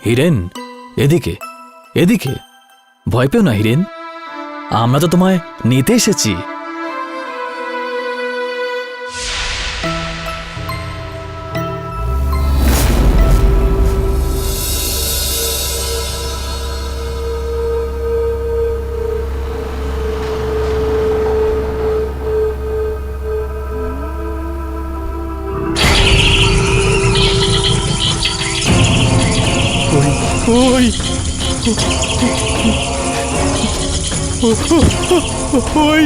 হিরেন, এদিকে এদিকে। ভয় পেও না হিরেন, আমরা তো তোমায় নিতে এসেছি। ওই ওই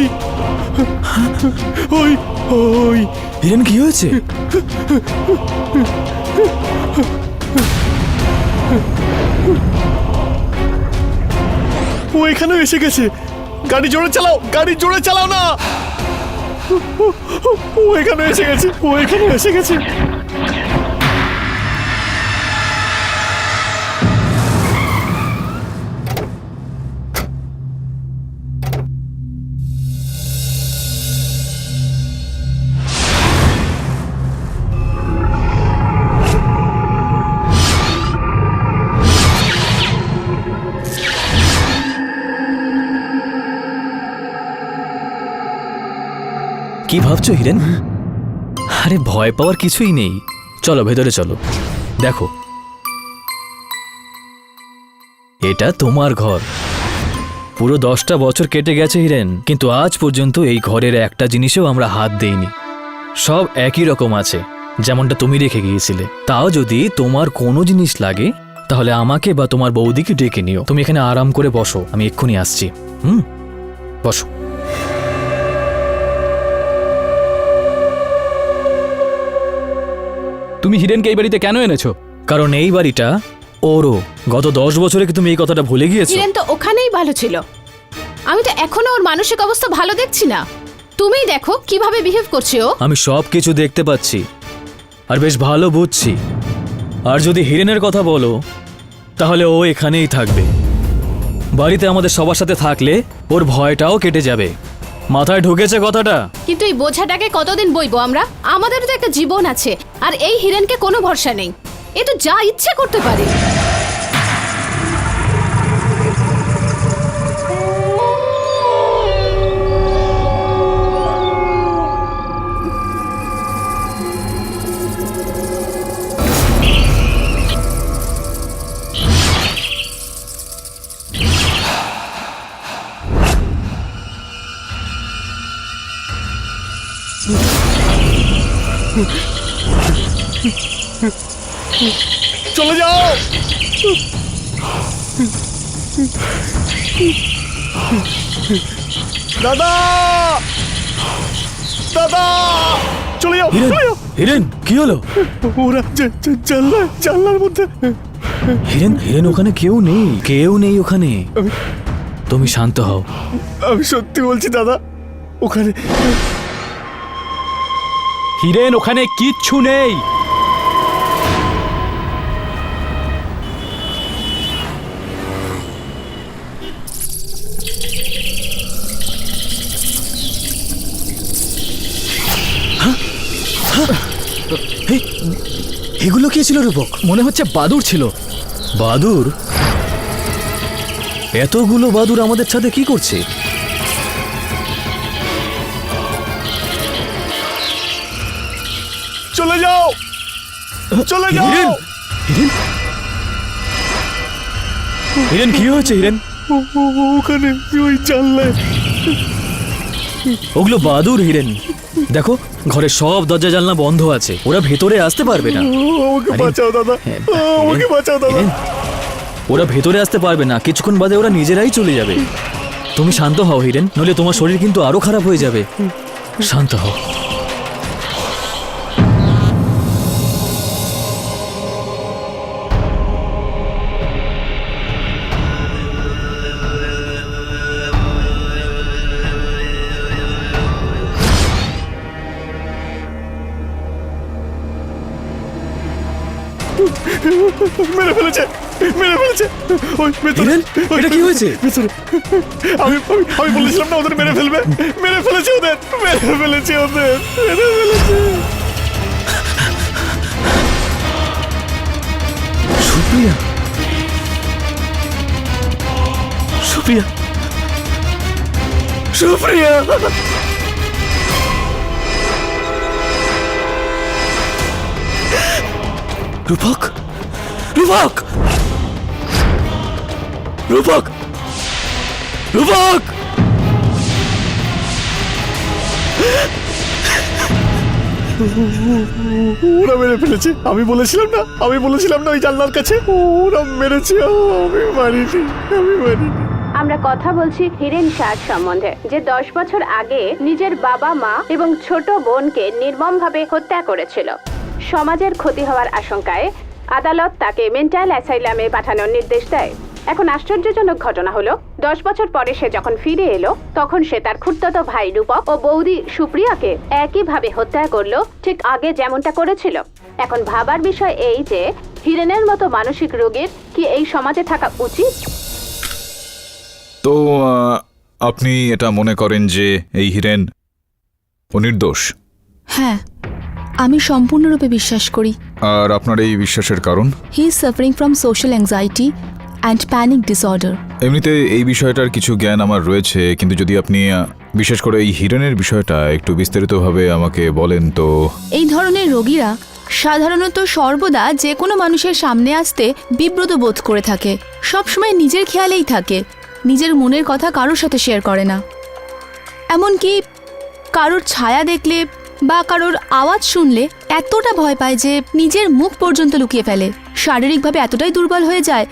ওই ওই হিরেন, কি হয়েছে? ও এখানেও এসে গেছে। গাড়ি জোরে চালাও, গাড়ি জোরে চালাও না। ও এখানে এসে গেছে, ও এখানে এসে গেছে। কি ভাবছো হিরেন? আরে ভয় পাওয়ার কিছুই নেই, চলো ভেতরে চলো। দেখো, এটা তোমার ঘর। পুরো 10টা বছর কেটে গেছে হিরেন, কিন্তু আজ পর্যন্ত এই ঘরের একটা জিনিসেও আমরা হাত দেইনি। সব একই রকম আছে, যেমনটা তুমি রেখে গিয়েছিলে। তাও যদি তোমার কোনো জিনিস লাগে তাহলে আমাকে বা তোমার বৌদিকে ডেকে নিও। তুমি এখানে আরাম করে বসো, আমি এক্ষুনি আসছি। বসো। তুমি হিরেনকে এই বাড়িতে কেন এনেছো? কারণ এই বাড়িটা ওরও। গত 10 বছরে কি তুমি এই কথাটা ভুলে গিয়েছো? হিরেন তো ওখানেই ভালো ছিল। আমি তো এখনো ওর মানসিক অবস্থা ভালো দেখছি না। তুমিই দেখো কিভাবে বিহেভ করছে ও। আমি সব কিছু দেখতে পাচ্ছি আর বেশ ভালো বুঝছি। আর যদি হিরেনের কথা বলো তাহলে ও এখানেই থাকবে। বাড়িতে আমাদের সবার সাথে থাকলে ওর ভয়টাও কেটে যাবে। মাথায় ঢুকেছে কথাটা? কিন্তু এই বোঝাটাকে কতদিন বইবো আমরা? আমাদেরও তো একটা জীবন আছে। আর এই হিরেনকে কোনো ভরসা নেই, এ তো যা ইচ্ছে করতে পারে। চলে যাও। দাদা, দাদা, চলে যাও, হিরেন, চলে যাও। হিরেন, কি হলো? ওরা জানলার মধ্যে। হিরেন, হিরেন, ওখানে কেউ নেই, কেউ নেই ওখানে। তুমি শান্ত হও। আমি সত্যি বলছি দাদা, ওখানে হিরেন, ওখানে কিচ্ছু নেই। এগুলো কি ছিল রূপক? মনে হচ্ছে বাদুড় ছিল। বাদুর? এতগুলো বাদুর আমাদের সাথে কি করছে? চলে যাও, চলে যাও। হিরেন, হিরেন, হিরেন, কি হয়েছে হিরেন? ওখানে ওই জানলায়। ওগুলো বাদুর হিরেন। দেখো, ঘরের সব দরজা জানলা বন্ধ আছে, ওরা ভেতরে আসতে পারবে না। আমাকে আরে, বাঁচাও দাদা, হ্যাঁ, আমাকে হিরেন, বাঁচাও দাদা। হিরেন, ওরা ভেতরে আসতে পারবে না, কিছুক্ষণ বাদে ওরা নিজেরাই চলে যাবে। তুমি শান্ত হও হিরেন, নইলে তোমার শরীর কিন্তু আরো খারাপ হয়ে যাবে। শান্ত হও। মেরে ফেলেছে, মেরে ফেলেছে। ওই ভেতরে, হিরেন, এটা কি হয়েছে? ভেতরে। আমি আমি বলেছিলাম না ওদের মেরে ফেলবে। মেরে ফেলেছে ওদের, মেরে ফেলেছে ওদের, মেরে ফেলেছে। সুপ্রিয়া, সুপ্রিয়া, সুপ্রিয়া, রূপক, রূপক, রূপক, রূপক! ওরা মেরে ফেলেছে। আমি বলেছিলাম না, আমি বলেছিলাম না ওই জানলার কাছে। ওরা মেরেছে, আমি মারিনি, আমি মারিনি। আমরা কথা বলছি হিরেন শাহ সম্বন্ধে, যে 10 বছর আগে নিজের বাবা মা এবং ছোট বোনকে নির্মমভাবে হত্যা করেছিল। সমাজের ক্ষতি হওয়ার আশঙ্কায় আদালত তাকে মেন্টাল অ্যাসাইলামে পাঠানোর নির্দেশ দেয়। এখন আশ্চর্যজনক ঘটনা হলো 10 বছর পরে সে যখন ফিরে এলো, তখন সে তার খুড়তুতো ভাই রূপক ও বৌদি সুপ্রিয়াকে একইভাবে হত্যা করলো, ঠিক আগে যেমনটা করেছিল। এখন ভাবার বিষয় এই যে হিরেনের মতো মানসিক রোগীর কি এই সমাজে থাকা উচিত? তো আপনি এটা মনে করেন যে এই হিরেন ও নির্দোষ? হ্যাঁ, আমি সম্পূর্ণরূপে বিশ্বাস করি। আর আপনার এই বিশ্বাসের কারণ? He is suffering from social anxiety and panic disorder. এমনিতে এই বিষয়টার কিছু জ্ঞান আমার রয়েছে, কিন্তু যদি আপনি বিশেষ করে এই হিরেনের বিষয়টা একটু বিস্তারিতভাবে আমাকে বলেন তো। এই ধরনের রোগীরা সাধারণত সর্বদা যে কোনো মানুষের সামনে আসতে বিব্রত বোধ করে থাকে, সবসময় নিজের খেয়ালেই থাকে, নিজের মনের কথা কারোর সাথে শেয়ার করে না। এমনকি কারোর ছায়া দেখলে বা কারোর আওয়াজ শুনলে এতটা ভয় পায় যে নিজের মুখ পর্যন্ত লুকিয়ে ফেলে। শারীরিকভাবে এতটাই দুর্বল হয়ে যায়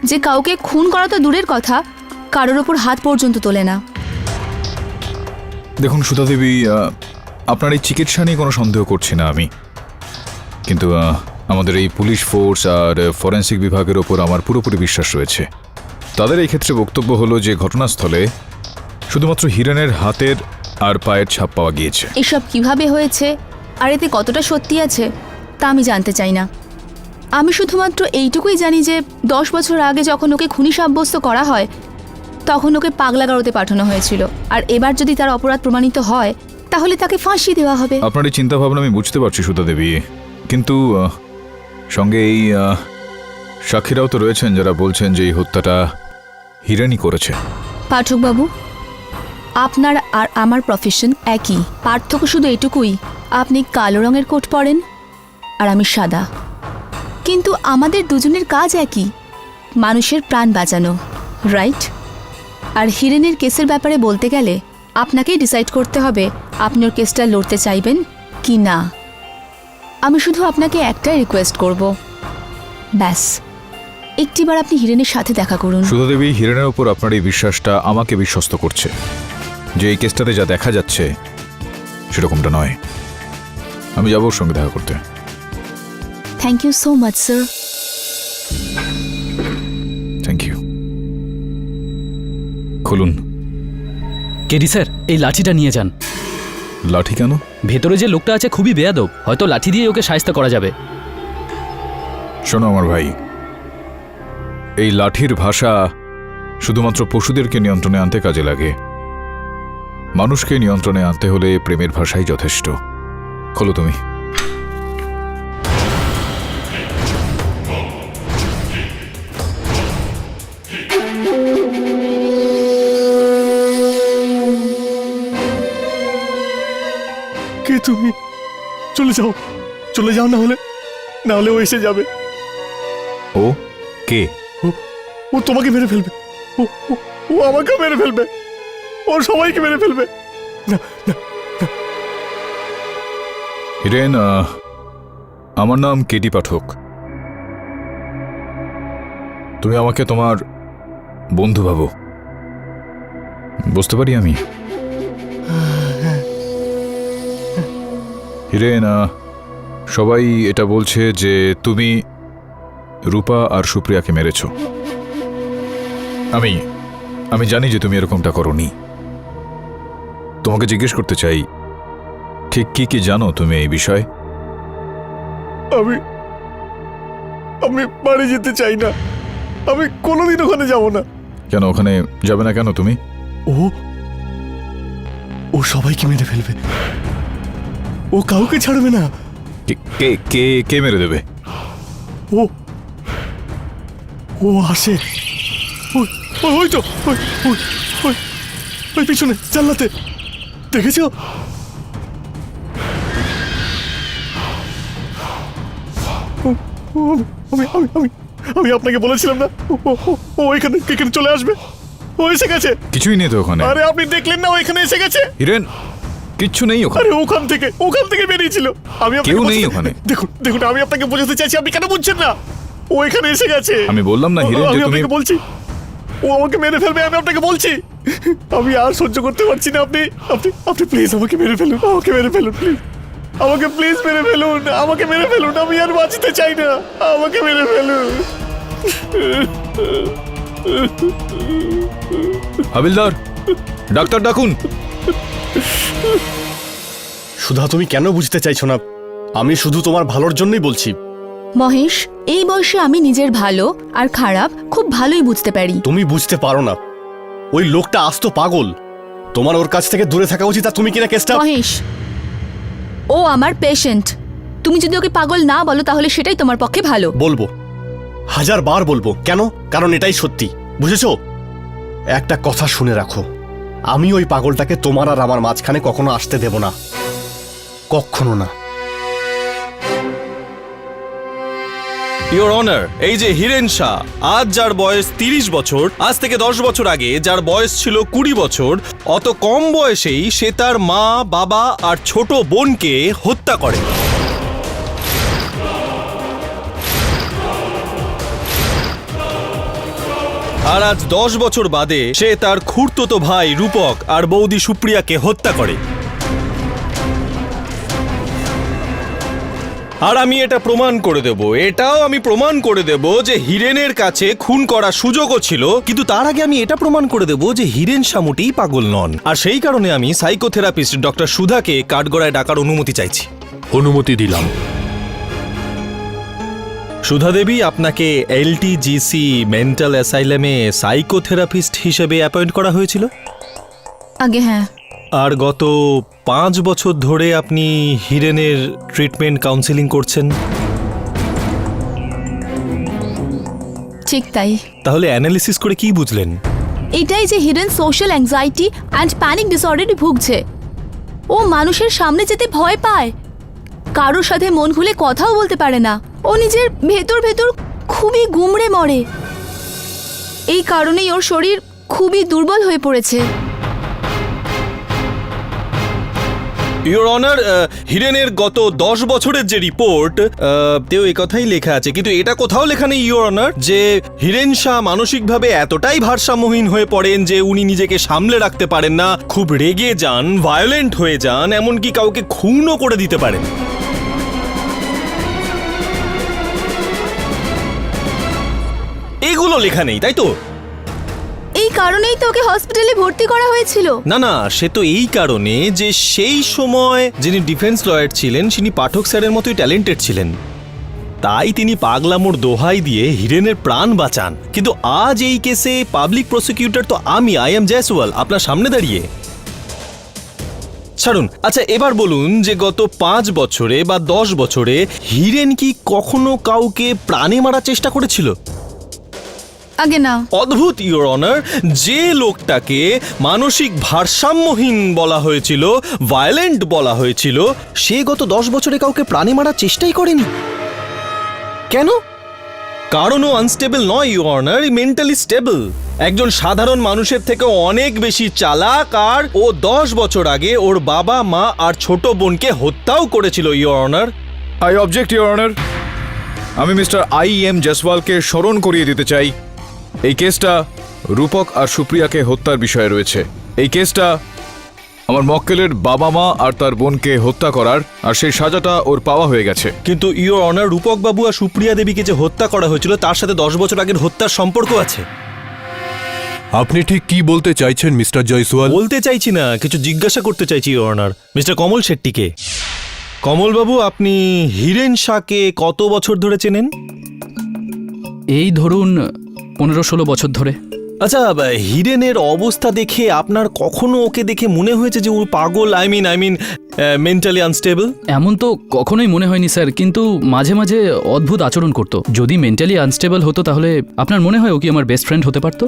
যে কাউকে খুন করা তো দূরের কথা, কারোর ওপর হাত পর্যন্ত তোলে না। দেখুন সুধা দেবী, আপনার এই চিকিৎসা নিয়ে কোনো সন্দেহ করছি না আমি, কিন্তু আমাদের এই পুলিশ ফোর্স আর ফরেন্সিক বিভাগের ওপর আমার পুরোপুরি বিশ্বাস রয়েছে। তাদের এই ক্ষেত্রে বক্তব্য হলো যে ঘটনাস্থলে শুধুমাত্র হিরেনের হাতের আর পায়ের ছাপ পাওয়া গিয়েছে। এসব কিভাবে হয়েছে আর এতে কতটা সত্যি আছে তা আমি জানতে চাই না। আমি শুধুমাত্র এইটুকুই জানি যে 10 বছর আগে যখন ওকে খুনি সাব্যস্ত করা হয়, তখন ওকে পাগলাগারোতে পাঠানো হয়েছিল, আর এবার যদি তার অপরাধ প্রমাণিত হয় তাহলে তাকে ফাঁসি দেওয়া হবে। আপনার এই চিন্তাভাবনা আমি বুঝতে পারছি সুধা দেবী, কিন্তু সঙ্গে এই সাক্ষীরাও তো রয়েছেন যারা বলছেন যে এই হত্যাটা হিরেনই করেছে। পাঠকবাবু, আপনার আর আমার প্রফেশন একই, পার্থক্য শুধু এটুকুই, আপনি কালো রঙের কোট পরেন আর আমি সাদা, কিন্তু আমাদের দুজনের কাজ একই, মানুষের প্রাণ বাঁচানো, রাইট? আর হিরেনের কেসের ব্যাপারে বলতে গেলে আপনাকেই ডিসাইড করতে হবে আপনি ওর কেসটা লড়তে চাইবেন কি না। আমি শুধু আপনাকে একটাই রিকোয়েস্ট করব, ব্যাস একটিবার আপনি হিরেনের সাথে দেখা করুন। সুধা দেবী, হিরেনের ওপর আপনার এই বিশ্বাসটা আমাকে বিশ্বস্ত করছে যে এই কেসটাতে যা দেখা যাচ্ছে সেরকমটা নয়। আমি যাব ওর সঙ্গে দেখা করতে। Thank you so much sir. Thank you. খুলুন। কেডি স্যার, এই লাঠিটা নিয়ে যান। লাঠি কেন? ভেতরে যে লোকটা আছে খুবই বেয়াদব, হয়তো লাঠি দিয়ে ওকে শায়েস্তা করা যাবে। শোনো আমার ভাই, এই লাঠির ভাষা শুধুমাত্র পশুদেরকে নিয়ন্ত্রণে আনতে কাজে লাগে। মানুষকে নিয়ন্ত্রণে আনতে হলে প্রেমের ভাষাই যথেষ্ট। খোলো তুমি। কে তুমি? চলে যাও, চলে যাও, না হলে ও এসে যাবে। ও কে? ও তোমাকে মেরে ফেলবে, ও আমাকে মেরে ফেলবে, ও সবাইকে মেরে ফেলবে। না না, হিরেন, আমার নাম কেটি পাঠক। তুমি আমাকে তোমার বন্ধু ভাবো, বুঝতে পারি আমি। হিরেন, সবাই এটা বলছে যে তুমি রূপা আর সুপ্রিয়াকে মেরেছ। আমি জানি যে তুমি এরকমটা করোনি। তোমাকে জিজ্ঞেস করতে চাই, ঠিক কি কি জানো তুমি এই বিষয়ে? আমি বাড়ি যেতে চাই না, আমি কোনোদিন ওখানে যাব না। কেন ওখানে যাবে না কেন তুমি? ও সবাইকে মেরে ফেলবে, ও কাউকে ছাড়বে না। কে কে কে মেরে দেবে? ও আসে, ও ওই তো ওই ওই ওই ওই পিছনে জানলাতে দেখেছো? আমি আমি আমি আমি আপনাকে বলেছিলাম না ও এখানে এখানে চলে আসবে। ও এসে গেছে। কিছুই নেই তো ওখানে। আরে আপনি দেখলেন না ও এখানে এসে গেছে? হিরেন, কিচ্ছু নেই ওখানে। আরে ওখান থেকে বেরিয়েছিল। আমি আপনাকে কেউ নেই বলছি- ওখানে। দেখুন দেখুন, আমি আপনাকে বোঝাতে চাইছি, আপনি কেন বুঝছেন না? ও এখানে এসে গেছে। আমি বললাম না হিরেন আমি যে তুমি আপনাকে বলছি ও আমাকে মেরে ফেলবে, আমি আপনাকে বলছি। আমি আর সহ্য করতে পারছি না। আপনি আপনি আপনি প্লিজ আমাকে মেরে ফেলুন, আমাকে মেরে ফেলুন প্লিজ, আমাকে প্লিজ মেরে ফেলুন, আমাকে মেরে ফেলুন। আমি আর বাঁচতে চাই না, আমাকে মেরে ফেলুন। হাবিলদার, ডাক্তার ডাকুন। সুধা, তুমি কেন বুঝতে চাইছো না? আমি শুধু তোমার ভালোর জন্যই বলছি। মহেশ, এই বয়সে আমি নিজের ভালো আর খারাপ খুব ভালোই বুঝতে পারি। তুমি বুঝতে পারো না, ওই লোকটা আস্ত পাগল। তোমার ওর কাছ থেকে দূরে থাকা উচিত। আর তুমি কিনা কেসটা মহেশ, ও আমার পেশেন্ট। তুমি যদি ওকে পাগল না বলো তাহলে সেটাই তোমার পক্ষে ভালো। বলবো, 1000 বার বলবো। কেন? কারণ এটাই সত্যি, বুঝেছো? একটা কথা শুনে রাখো, আমি ওই পাগলটাকে তোমার আর আমার মাঝখানে কখনো আসতে দেব না, কখনো না। ইওর অনার, এই যে হিরেন শাহ, আজ যার বয়স 30 বছর, আজ থেকে 10 বছর আগে যার বয়স ছিল 20 বছর, অত কম বয়সেই সে তার মা, বাবা আর ছোট বোনকে হত্যা করে। আর আজ 10 বছর বাদে সে তার খুড়তুতো ভাই রূপক আর বৌদি সুপ্রিয়াকে হত্যা করে। আর আমি এটা প্রমাণ করে দেব, এটাও আমি প্রমাণ করে দেব যে হিরেনের কাছে খুন করার সুযোগও ছিল, কিন্তু তার আগে আমি এটা প্রমাণ করে দেব যে হিরেন শামুটি পাগল নন। আর সেই কারণে আমি সাইকোথেরাপিস্ট ডক্টর সুধাকে কাঠগড়ায় ডাকার অনুমতি চাইছি। অনুমতি দিলাম। সুধা দেবী, আপনাকে এলটিজিসি মেন্টাল অ্যাসাইলামে সাইকোথেরাপিস্ট হিসেবে অ্যাপয়েন্ট করা হয়েছিল। আগে হ্যাঁ। আর গত 5 বছর ধরে আপনি হিরেনের ট্রিটমেন্ট কাউন্সিলিং করছেন। ঠিক তাই। তাহলে অ্যানালিসিস করে কি বুঝলেন? এটাই যে Hiren social anxiety and panic ডিসঅর্ডারে ভুগছে। ও মানুষের সামনে যেতে ভয় পায়, কারোর সাথে মন খুলে কথাও বলতে পারে না। ও নিজের ভেতর ভেতর খুবই গুমড়ে মরে। এই কারণেই ওর শরীর খুবই দুর্বল হয়ে পড়েছে। ইওর অনার, হিরেনের গত 10 বছরের যে রিপোর্ট, তেও এই কথাই লেখা আছে, কিন্তু এটা কোথাও লেখা নেই ইওর অনার যে হিরেন শাহ মানসিকভাবে এতটাই ভারসাম্যহীন হয়ে পড়েন যে উনি নিজেকে সামলে রাখতে পারেন না, খুব রেগে যান, ভায়োলেন্ট হয়ে যান, এমনকি কাউকে খুনও করে দিতে পারেন। এগুলো লেখা নেই, তাই তো? এই কারণেই তো ওকে হসপিটালে ভর্তি করা হয়েছিল। না না, সে তো এই কারণে যে সেই সময় যিনি ডিফেন্স লয়ার ছিলেন তিনি পাঠক স্যারের মতোই ট্যালেন্টেড ছিলেন, তাই তিনি পাগলামোর দোহাই দিয়ে হিরেনের প্রাণ বাঁচান। কিন্তু আজ এই কেসে পাবলিক প্রসিকিউটর তো আমি, আই এম জয়সওয়াল, আপনার সামনে দাঁড়িয়ে। ছাড়ুন, আচ্ছা এবার বলুন যে গত 5 বছরে বা 10 বছরে হিরেন কি কখনো কাউকে প্রাণে মারার চেষ্টা করেছিল? আগে না। অদ্ভুত ইওর অনার, যে লোকটাকে মানসিক ভারসাম্যহীন বলা হয়েছিল, ভায়োলেন্ট বলা হয়েছিল, সে গত 10 বছরে কাউকে প্রাণে মারার চেষ্টাই করেনি। কেন? কারণ ও আনস্টেবল নয় ইওর অনার, মেন্টালি স্টেবল। একজন সাধারণ মানুষের থেকে অনেক বেশি চালাক, আর ও 10 বছর আগে ওর বাবা, মা আর ছোট বোনকে হত্যাও করেছিল your honour. I object your honour. আমি মিস্টার IM জয়সওয়ালকে স্মরণ করিয়ে দিতে চাই, এই কেসটা রূপক আর সুপ্রিয়াকে হত্যার বিষয়ে রয়েছে। এই কেসটা আমার মক্কেলের বাবা, মা আর তার বোনকে হত্যা করার, আর সেই সাজাটা ওর পাওয়া হয়ে গেছে। কিন্তু ইওর অনার, রূপক বাবু আর সুপ্রিয়া দেবীকে যে হত্যা করা হয়েছিল তার সাথে 10 বছর আগের হত্যার সম্পর্ক আছে। আপনি ঠিক কি বলতে চাইছেন মিস্টার জয়সওয়াল? বলতে চাইছি না, কিছু জিজ্ঞাসা করতে চাইছি ইওর অনার। মিস্টার কমল শেট্টিকে। কমল বাবু, আপনি হিরেন শাহকে কত বছর ধরে চেনেন? এই ধরুন 15-16 বছর ধরে। আচ্ছা, হিরেনের অবস্থা দেখে আপনার কখনো ওকে দেখে মনে হয়েছে যে ও পাগল? I mean mentally unstable? এমন তো কখনোই মনে হয়নি স্যার, কিন্তু মাঝে মাঝে অদ্ভুত আচরণ করতো। যদি মেন্টালি আনস্টেবল হতো তাহলে আপনার মনে হয় ও কি আমার বেস্ট ফ্রেন্ড হতে পারতো?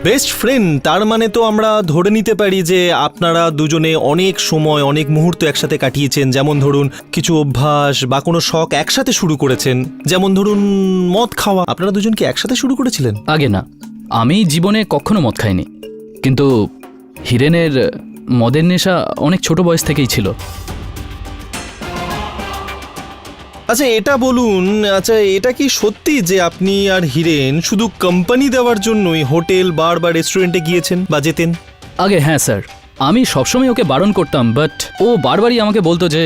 Best friend? তার মানে তো আমরা ধরে নিতে পারি যে আপনারা দুজনে অনেক সময় অনেক মুহূর্ত একসাথে কাটিয়েছেন, যেমন ধরুন কিছু অভ্যাস বা কোনো শখ একসাথে শুরু করেছেন, যেমন ধরুন মদ খাওয়া। আপনারা দুজন কি একসাথে শুরু করেছিলেন? আগে না, আমি জীবনে কখনো মদ খাইনি, কিন্তু হিরেনের মদের নেশা অনেক ছোট বয়স থেকেই ছিল। আচ্ছা এটা বলুন, আচ্ছা এটা কি সত্যি যে আপনি আর হিরেন শুধু কোম্পানি দেওয়ার জন্যই হোটেল, বার বা রেস্টুরেন্টে গিয়েছেন বা যেতেন? আগে হ্যাঁ স্যার, আমি সবসময় ওকে বারণ করতাম, বাট ও বারবারই আমাকে বলতো যে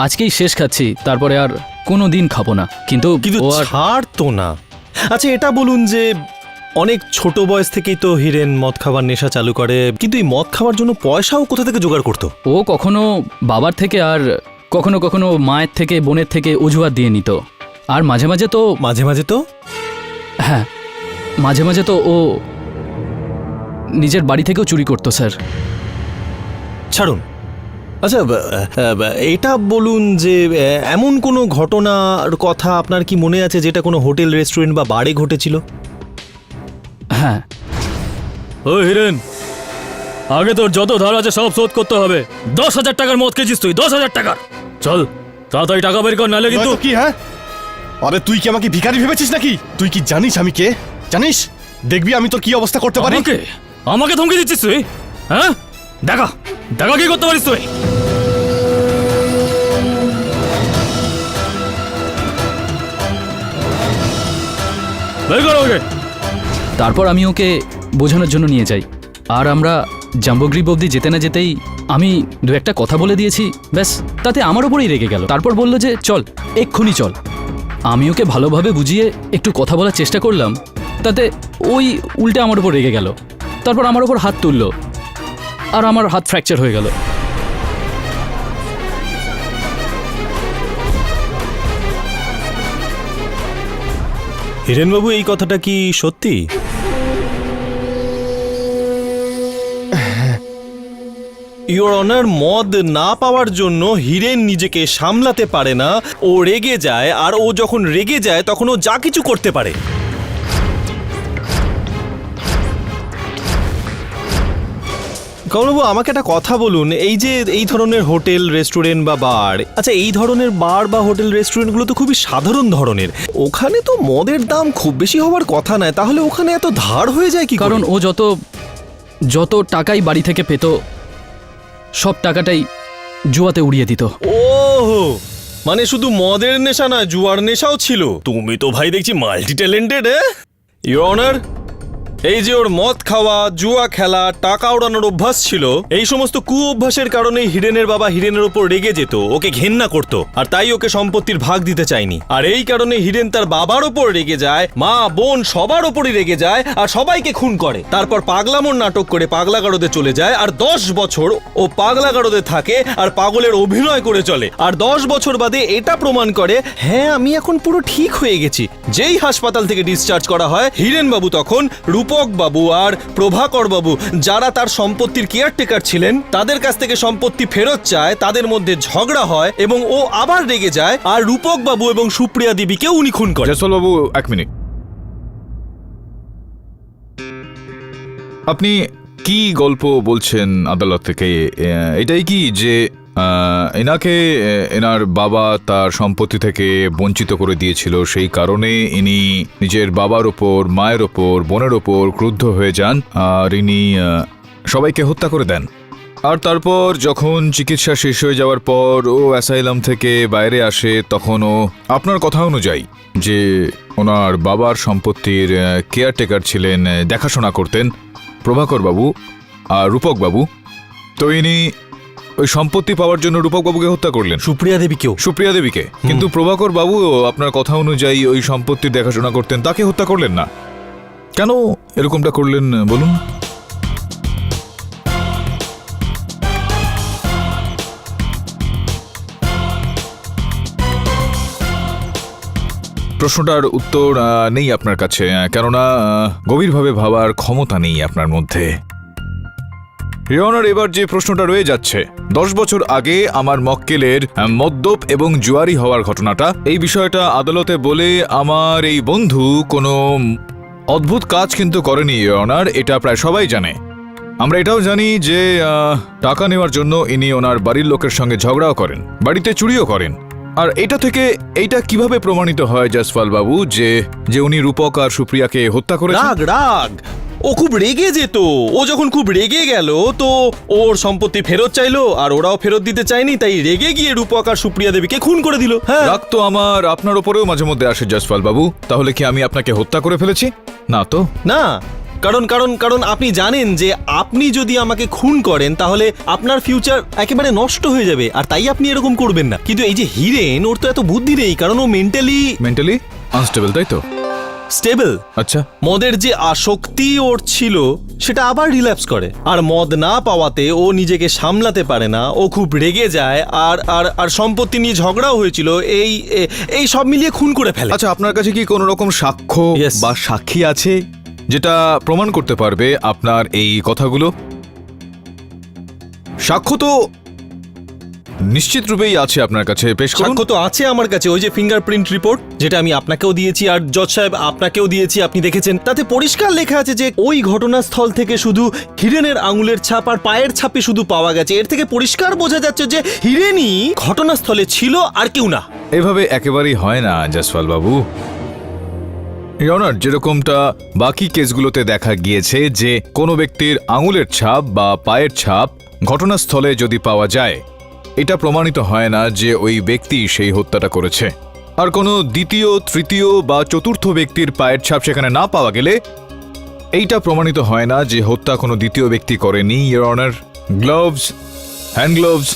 আজকেই শেষ খাচ্ছি, তারপরে আর কোনো দিন খাবো না। কিন্তু ও আর ছাড়তো না। আচ্ছা এটা বলুন যে অনেক ছোট বয়স থেকেই তো হিরেন মদ খাবার নেশা চালু করে, কিন্তু এই মদ খাওয়ার জন্য পয়সাও কোথা থেকে জোগাড় করতো? ও কখনো বাবার থেকে আর কখনো কখনো মায়ের থেকে, বোনের থেকে অজুহাত দিয়ে নিত। আর মাঝে মাঝে তো হ্যাঁ, মাঝে মাঝে তো ও নিজের বাড়ি থেকেও চুরি করতো স্যার। ছাড়ুন। আচ্ছা এটা বলুন যে এমন কোনো ঘটনার কথা আপনার কি মনে আছে যেটা কোনো হোটেল, রেস্টুরেন্ট বা বারে ঘটেছিল? হ্যাঁ। ও হিরেন, আগে তোর যত ধার আছে সব শোধ করতে হবে। 10,000 টাকার মদ খেয়েছিস তুই, 10,000 টাকার। চল তাড়াতাড়ি টাকা বের কর, নাহলে কিন্তু কি হ্যাঁ? আরে তুই কি আমাকে ভিখারি ভেবেছিস নাকি? তুই কি জানিস আমি কে? জানিস? দেখবি আমি তোর কি অবস্থা করতে পারি। আমাকে ধমকি দিচ্ছিস তুই? হ্যাঁ, দেখা দেখা কি করতে পারিস তুই? বের কর ওকে। তারপর আমি ওকে বোঝানোর জন্য নিয়ে যাই, আর আমরা জাম্বগ্রিপ অবধি যেতে না যেতেই আমি দু একটা কথা বলে দিয়েছি, ব্যাস তাতে আমার ওপরেই রেগে গেল। তারপর বলল যে চল, এক্ষুনি চল। আমি ওকে ভালোভাবে বুঝিয়ে একটু কথা বলার চেষ্টা করলাম, তাতে ওই উল্টে আমার ওপর রেগে গেল। তারপর আমার ওপর হাত তুললো, আর আমার হাত ফ্র্যাকচার হয়ে গেল। হিরেনবাবু, এই কথাটা কি সত্যি? ইওর অনার, মদ না পাওয়ার জন্য হিরেন নিজেকে সামলাতে পারে না, ও রেগে যায়, আর ও যখন রেগে যায় তখন ও যা কিছু করতে পারে। কমলবাবু, আমাকে একটা কথা বলুন, এই যে এই ধরনের হোটেল, রেস্টুরেন্ট বা বার, আচ্ছা এই ধরনের বার বা হোটেল, রেস্টুরেন্টগুলো তো খুবই সাধারণ ধরনের, ওখানে তো মদের দাম খুব বেশি হওয়ার কথা নয়, তাহলে ওখানে এত ধার হয়ে যায় কি? কারণ ও যত টাকাই বাড়ি থেকে পেত সব টাকাটাই জুয়াতে উড়িয়ে দিত। ওহো, মানে শুধু মদের নেশা নয়, জুয়ার নেশাও ছিল। তুমি তো ভাই দেখছি মাল্টি ট্যালেন্টেড। ইওর অনার, এই যে ওর মদ খাওয়া, জুয়া খেলা, টাকা ওড়ানোর অভ্যাস ছিল, এই সমস্ত কু অভ্যাসের কারণে হিরেনের বাবা হিরেনের ওপর রেগে যেত, ওকে ঘেন্না করত, আর তাই ওকে সম্পত্তির ভাগ দিতে চায়নি। আর এই কারণে হিরেন তার বাবার ওপর রেগে যায়, মা বোন সবার ওপরই রেগে যায়, আর সবাইকে খুন করে। তারপর পাগলামোর নাটক করে পাগলাগারদে চলে যায়, আর 10 বছর ও পাগলাগারদে থাকে আর পাগলের অভিনয় করে চলে। আর 10 বছর বাদে এটা প্রমাণ করে, হ্যাঁ আমি এখন পুরো ঠিক হয়ে গেছি। যেই হাসপাতাল থেকে ডিসচার্জ করা হয়, হিরেন বাবু তখন রূপক বাবু আর প্রভাকর বাবু, যারা তার সম্পত্তির কেয়ারটেকার ছিলেন, তাদের কাছ থেকে সম্পত্তি ফেরত চায়, তাদের মধ্যে ঝগড়া হয় এবং ও আবার রেগে যায়, আর রূপক বাবু এবং সুপ্রিয়া দেবীকে উনি খুন করে। জয়সওয়াল বাবু, এক মিনিট। আপনি কি গল্প বলছেন আদালত থেকে? এটাই কি যে এনাকে এনার বাবা তার সম্পত্তি থেকে বঞ্চিত করে দিয়েছিল, সেই কারণে ইনি নিজের বাবার ওপর, মায়ের ওপর, বোনের ওপর ক্রুদ্ধ হয়ে যান, আর ইনি সবাইকে হত্যা করে দেন। আর তারপর যখন চিকিৎসা শেষ হয়ে যাওয়ার পর ও অ্যাসাইলাম থেকে বাইরে আসে, তখন ও আপনার কথা অনুযায়ী যে ওনার বাবার সম্পত্তির কেয়ারটেকার ছিলেন, দেখাশোনা করতেন প্রভাকর বাবু আর রূপক বাবু, তো ইনি ওই সম্পত্তি পাওয়ার জন্য রূপক বাবুকে হত্যা করলেন, সুপ্রিয়া দেবীকে। কিন্তু প্রভাকর বাবু আপনার কথা অনুযায়ী ওই সম্পত্তির দেখাশোনা করতেন, তাকে হত্যা করলেন না। কেন এরকমটা করলেন বলুন? প্রশ্নটার উত্তর নেই আপনার কাছে, কেননা গভীরভাবে ভাবার ক্ষমতা নেই আপনার মধ্যে। ইওর অনার, এবার যে প্রশ্নটা রয়ে যাচ্ছে, 10 বছর আগে আমার মক্কেলের মদ্যপ এবং জুয়ারি হওয়ার ঘটনাটা, এই বিষয়টা আদালতে বলে আমার এই বন্ধু কোনো অদ্ভুত কাজ কিন্তু করেনি ইওর অনার, এটা প্রায় সবাই জানে। আমরা এটাও জানি যে টাকা নেওয়ার জন্য ইনি ওনার বাড়ির লোকের সঙ্গে ঝগড়াও করেন, বাড়িতে চুরিও করেন। আর এটা থেকে এইটা কিভাবে প্রমাণিত হয় জয়সওয়াল বাবু যে উনি রূপক আর সুপ্রিয়াকে হত্যা করেছেন? রাগ রাগ, ও খুব রেগে যেত। ও যখন খুব রেগে গেল তো ওর সম্পত্তি ফেরত চাইলো, আর ওরাও ফেরত দিতে চায়নি, তাই রেগে গিয়ে রূপক আর সুপ্রিয়া দেবীকে খুন করে দিল। হ্যাঁ, রাগ তো আমার আপনার ওপরেও মাঝে মধ্যে আসে জয়সওয়াল বাবু। তাহলে কি আমি আপনাকে হত্যা করে ফেলেছি? না তো। না, কারণ কারণ কারণ আপনি জানেন যে আপনি যদি আমাকে খুন করেন তাহলে আপনার ফিউচার একেবারে নষ্ট হয়ে যাবে, আর তাই আপনি এরকম করবেন না। কিন্তু এই যে হিরেন, ওর তো এত বুদ্ধি নেই, কারণ ও মেন্টালি আনস্টেবল, তাই তো? স্টেবল। আচ্ছা, মদের যে আসক্তি ওর ছিল সেটা আবার রিল্যাপস করে, আর মদ না পাওয়াতে ও নিজেকে সামলাতে পারে না, ও খুব রেগে যায়, আর আর আর সম্পত্তি নিয়ে ঝগড়াও হয়েছিল, এই সব মিলিয়ে খুন করে ফেলে। আচ্ছা, আপনার কাছে কি কোনো রকম সাক্ষ্য Yes. বা সাক্ষী আছে যেটা প্রমাণ করতে পারবে আপনার এই কথাগুলো? সাক্ষ্য তো নিশ্চিত রূপেই আছে আপনার কাছে, পেশ করুন। সাক্ষ্য তো আছে আমার কাছে, ওই যে ফিঙ্গারপ্রিন্ট রিপোর্ট, যেটা আমি আপনাকেও দিয়েছি আর জজ সাহেব আপনাকেও দিয়েছি, আপনি দেখেছেন। তাতে পরিষ্কার লেখা আছে যে ওই ঘটনাস্থল থেকে শুধু হিরেনের আঙুলের ছাপ আর পায়ের ছাপই শুধু পাওয়া গেছে। এর থেকে পরিষ্কার বোঝা যাচ্ছে যে হিরেনই ঘটনাস্থলে ছিল, আর কেউ না। এভাবে একেবারেই হয় না জয়সওয়াল বাবু। ইওর অনার, যেরকমটা বাকি কেসগুলোতে দেখা গিয়েছে যে কোনো ব্যক্তির আঙুলের ছাপ বা পায়ের ছাপ ঘটনাস্থলে যদি পাওয়া যায়, এটা প্রমাণিত হয় না যে ওই ব্যক্তি সেই হত্যাটা করেছে। আর কোনো দ্বিতীয়, তৃতীয় বা চতুর্থ ব্যক্তির পায়ের ছাপ সেখানে না পাওয়া গেলে এইটা প্রমাণিত হয় না যে হত্যা কোনো দ্বিতীয় ব্যক্তি করেনি your honour. Gloves, hand gloves.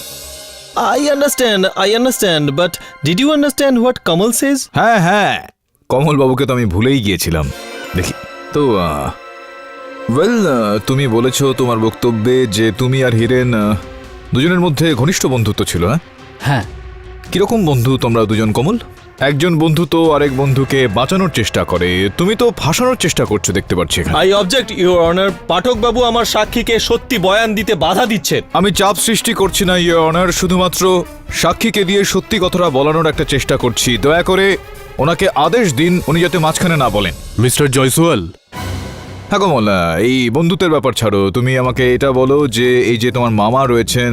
I understand, but did you understand what Kamal says? হ্যাঁ, কমল বাবুকে তো আমি ভুলেই গিয়েছিলাম। দেখি তো, তুমি বলেছো তোমার বক্তব্যে যে তুমি আর হিরেন দুজনের মধ্যে ঘনিষ্ঠ বন্ধুত্ব ছিল। হ্যাঁ, কিরকম বন্ধু তোমরা দুজন কমল? একজন বন্ধু তো আরেক বন্ধুকে বাঁচানোর চেষ্টা করে, তুমি তো ফাঁসানোর চেষ্টা করছো দেখতে পাচ্ছি এখানে। I object, Your Honor. পাঠক বাবু আমার সাক্ষীকে সত্যি বয়ান দিতে বাধা দিচ্ছেন। আমি চাপ সৃষ্টি করছি না ইওর অনার, শুধুমাত্র সাক্ষীকে দিয়ে সত্যি কথাটা বলানোর একটা চেষ্টা করছি। দয়া করে ওনাকে আদেশ দিন উনি যাতে মাঝখানে না বলেন। মিস্টার জয়সওয়াল, হ্যাঁ কমল, এই বন্ধুত্বের ব্যাপার ছাড়ো, তুমি আমাকে এটা বলো যে এই যে তোমার মামা রয়েছেন,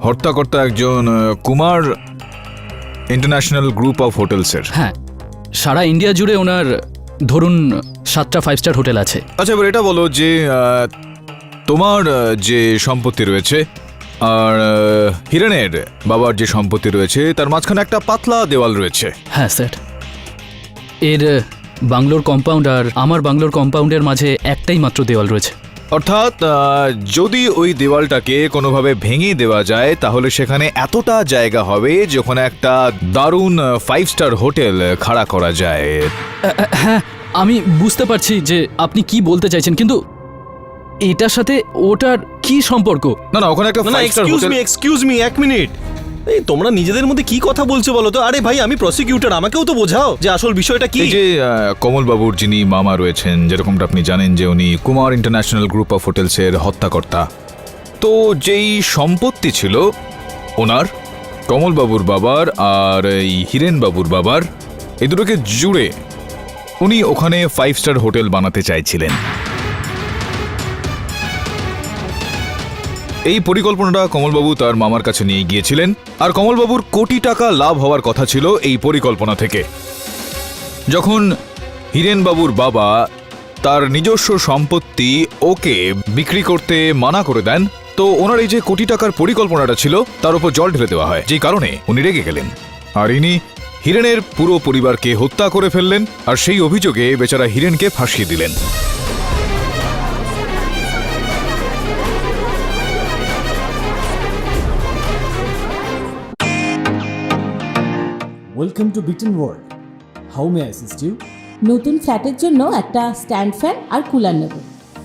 হত্যাকর্তা একজন কুমার ইন্টারন্যাশনাল গ্রুপ অফ হোটেলসের। হ্যাঁ, সারা ইন্ডিয়া জুড়ে ওনার ধরুন 7টা 5 স্টার হোটেল আছে। আচ্ছা, এবার এটা বলো যে তোমার যে সম্পত্তি রয়েছে আর হিরেনের বাবার যে সম্পত্তি রয়েছে তার মাঝখানে একটা পাতলা দেওয়াল রয়েছে। হ্যাঁ স্যার, এর বাংলোর কম্পাউন্ড আর আমার বাংলোর কম্পাউন্ডের মাঝে একটাই মাত্র দেওয়াল রয়েছে। অর্থাৎ যদি ওই দেওয়ালটাকে কোনোভাবে ভেঙে দেওয়া যায় তাহলে সেখানে এতটা জায়গা হবে যেখানে একটা দারুণ 5 স্টার হোটেল খাড়া করা যায়। হ্যাঁ, আমি বুঝতে পারছি যে আপনি কি বলতে চাইছেন, কিন্তু এটার সাথে ওটার কি সম্পর্ক? না, ওখানে একটা 5 স্টার হোটেল। এক্সকিউজ মি, এক মিনিট। এই তোমরা নিজেদের মধ্যে কি কথা বলছো বলো তো? আরে ভাই, আমি প্রসিকিউটর, আমাকেও তো বোঝাও যে আসল বিষয়টা কি। এই যে কমল বাবুর যিনি মামা রয়েছেন, যেরকমটা আপনি জানেন যে উনি কুমার ইন্টারন্যাশনাল গ্রুপ অফ হোটেলসের হত্যাকর্তা, তো যেই সম্পত্তি ছিল ওনার, কমল বাবুর বাবার আর এই হিরেন বাবুর বাবার, এই দুটোকে জুড়ে উনি ওখানে 5 স্টার হোটেল বানাতে চাইছিলেন। এই পরিকল্পনাটা কমলবাবু তার মামার কাছে নিয়ে গিয়েছিলেন, আর কমলবাবুর কোটি টাকা লাভ হওয়ার কথা ছিল এই পরিকল্পনা থেকে। যখন হিরেনবাবুর বাবা তার নিজস্ব সম্পত্তি ওকে বিক্রি করতে মানা করে দেন, তো ওনার এই যে কোটি টাকার পরিকল্পনাটা ছিল তার উপর জল ঢেলে দেওয়া হয়, যেই কারণে উনি রেগে গেলেন, আর ইনি হিরেনের পুরো পরিবারকে হত্যা করে ফেললেন, আর সেই অভিযোগে বেচারা হিরেনকে ফাঁসিয়ে দিলেন। Welcome to beaten world. How may I assist you? নতুন ফ্ল্যাটের জন্য একটা স্ট্যান্ড ফ্যান আর কুলার নেব।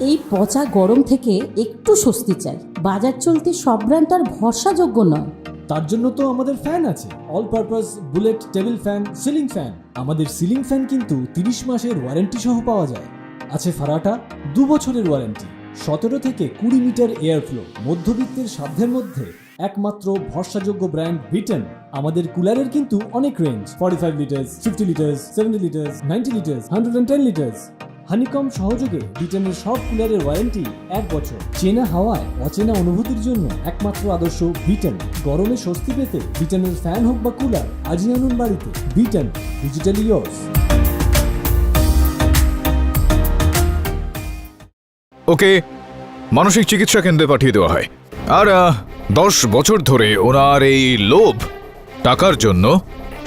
এই পচা গরম থেকে একটু স্বস্তি চাই। বাজার চলতে সব ব্র্যান্ড আর ভরসাযোগ্য নয়। তার জন্য তো আমাদের ফ্যান আছে, all purpose bullet table fan, ceiling fan. আমাদের সিলিং ফ্যান কিন্তু 30 মাসের ওয়ারেন্টি সহ পাওয়া যায়। আছে ফারাটা 2 বছরের ওয়ারেন্টি, 17 থেকে 20 মিটার এয়ার ফ্লো, মধ্যবিত্তের সাধ্যের মধ্যে একমাত্র ভরসাযোগ্য ব্র্যান্ড বিটেন। আমাদের কুলারের কিন্তু অনেক range, 45 litres, 50 litres, 70 litres, 90 litres, 110 litres. Honeycomb সহযোগে বিটেনের সব কুলারের ওয়ারেন্টি 1 বছর। চেনা হাওয়ায় অচেনা অনুভূতির জন্য একমাত্র আদর্শ বিটেন। গরমে স্বস্তি পেতে বিটেনের ফ্যান হোক বা কুলার আজই আনুন বাড়িতে। Beaten, digitally yours. ওকে মানসিক চিকিৎসা কেন্দ্রে পাঠিয়ে দেওয়া হয়। আর 10 বছর ধরে ওনার এই লোভ টাকার জন্য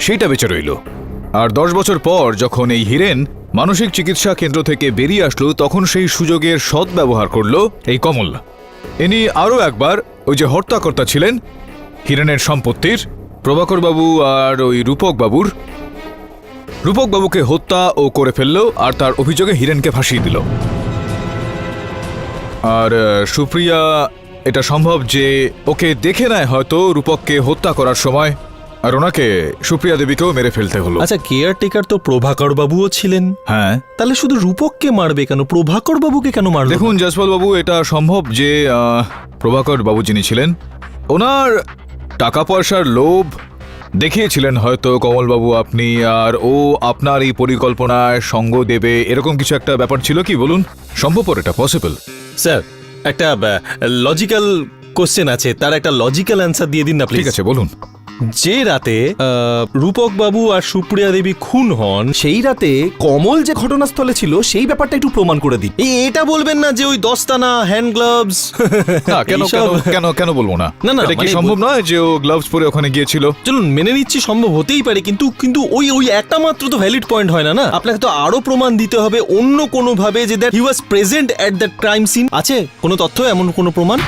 সেইটা বেঁচে রইল। আর 10 বছর পর যখন এই হিরেন মানসিক চিকিৎসা কেন্দ্র থেকে বেরিয়ে আসলো, তখন সেই সুযোগের সদ্ব্যবহার করলো এই কমল। ইনি আরও একবার ওই যে হত্যাকর্তা ছিলেন হিরেনের সম্পত্তির, প্রভাকর বাবু আর ওই রূপক বাবুকে হত্যা ও করে ফেললো, আর তার অভিযোগে হিরেনকে ফাঁসিয়ে দিল। আর সুপ্রিয়া, এটা সম্ভব যে ওকে দেখে নেয় হয়তো রূপককে হত্যা করার সময়, আর ওনাকে সুপ্রিয়া দেবীকেও মেরে ফেলতে হলো। আচ্ছা, কেয়ারটেকার তো প্রভাকর বাবুও ছিলেন। হ্যাঁ, তাহলে শুধু রূপককে মারবে কেন, প্রভাকর বাবুকে কেন মারবে? দেখুন জয়সওয়াল বাবু, এটা সম্ভব যে প্রভাকর বাবু যিনি ছিলেন, ওনার টাকা পয়সার লোভ দেখিয়েছিলেন হয়তো কমলবাবু আপনি, আর ও আপনার এই পরিকল্পনায় সঙ্গ দেবে, এরকম কিছু একটা ব্যাপার ছিল কি বলুন? সম্ভবপর এটা পসিবল। স্যার, একটা লজিক্যাল কোশ্চেন আছে, তার একটা লজিক্যাল অ্যান্সার দিয়ে দিন না প্লিজ। ঠিক আছে, বলুন। যে রাতে রূপক বাবু আর সুপ্রিয়া দেবী খুন হন, সেই রাতে কমল যে ঘটনাস্থলে ছিল সেই ব্যাপারটা একটু প্রমাণ করে দিন। এটা বলবেন না যে ওই দস্তানা, হ্যান্ড গ্লাভস। কেন বলবো না? না, এটা কি সম্ভব নয় যে ও গ্লাভস পরে ওখানে গিয়েছিল? চলুন মেনে নিচ্ছি সম্ভব হতেই পারে, কিন্তু ওই একটা মাত্র তো ভ্যালিড পয়েন্ট হয় না। আপনাকে তো আরো প্রমাণ দিতে হবে অন্য কোনো ভাবে যে that he was present at that crime scene. আছে কোনো তথ্য, এমন কোনো প্রমাণ?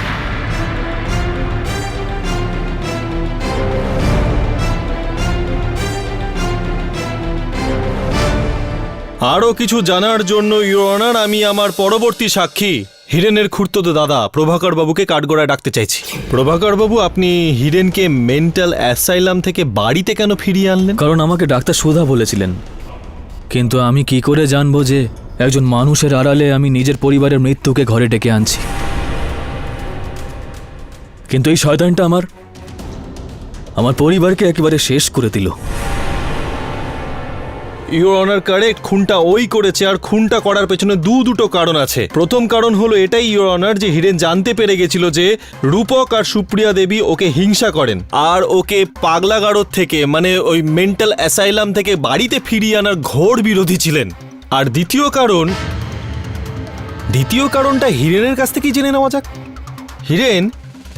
আরও কিছু জানার জন্য ইওর অনার, আমি আমার পরবর্তী সাক্ষী হিরেনের খুড়তুতো দাদা প্রভাকর বাবুকে কাঠগড়ায় ডাকতে চাইছি। প্রভাকর বাবু, আপনি হিরেনকে মেন্টাল অ্যাসাইলাম থেকে বাড়িতে কেন ফিরিয়ে আনলেন? কারণ আমাকে ডাক্তার সুধা বলেছিলেন, কিন্তু আমি কি করে জানবো যে একজন মানুষের আড়ালে আমি নিজের পরিবারের মৃত্যুকে ঘরে ডেকে আনছি? কিন্তু এই শয়তানটা আমার পরিবারকে একেবারে শেষ করে দিল। ইওর অনার কারেক্ট, খুনটা ওই করেছে, আর খুনটা করার পেছনে দুটো কারণ আছে। প্রথম কারণ হলো এটাই ইওর অনার, যে হিরেন জানতে পেরে গেছিল যে রূপক আর সুপ্রিয়া দেবী ওকে হিংসা করেন, আর ওকে পাগলাগারদ থেকে, মানে ওই মেন্টাল অ্যাসাইলাম থেকে বাড়িতে ফিরিয়ে আনার ঘোর বিরোধী ছিলেন। আর দ্বিতীয় কারণটা হিরেনের কাছ থেকেই জেনে নেওয়া যাক। হিরেন,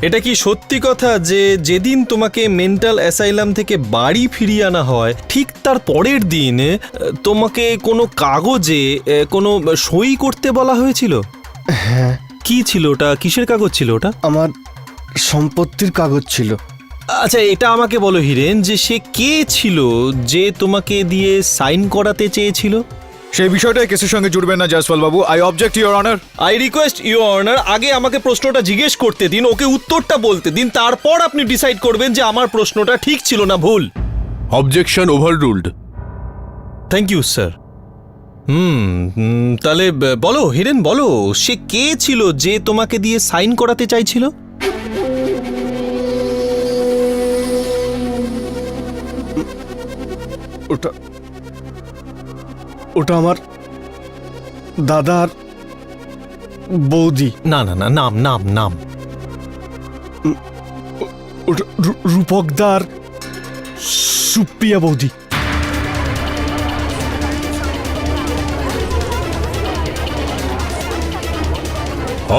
এটা কি সত্যি কথা যে যেদিন তোমাকে মেন্টাল অ্যাসাইলাম থেকে বাড়ি ফিরিয়ে আনা হয়, ঠিক তার পরের দিন তোমাকে কোনো কাগজে কোনো সই করতে বলা হয়েছিল? হ্যাঁ। কি ছিল ওটা? কিসের কাগজ ছিল ওটা? আমার সম্পত্তির কাগজ ছিল। আচ্ছা, এটা আমাকে বলো হিরেন, যে সে কে ছিল যে তোমাকে দিয়ে সাইন করাতে চেয়েছিল? সেই বিষয়টাই কেসের সঙ্গে জুড়বেন না জয়সওয়াল বাবু। I object your honour. I request your honour, আগে আমাকে প্রশ্নটা জিজ্ঞেস করতে দিন, ওকে উত্তরটা বলতে দিন, তারপর আপনি ডিসাইড করবেন যে আমার প্রশ্নটা ঠিক ছিল না ভুল। Objection overruled. Thank you sir. তাহলে বলো হিরেন, বলো সে কে ছিল যে তোমাকে দিয়ে সাইন করাতে চাইছিল? ওটা আমার দাদার বৌদি। না, নাম। ওটা রূপকদার সুপ্রিয়া বৌদি।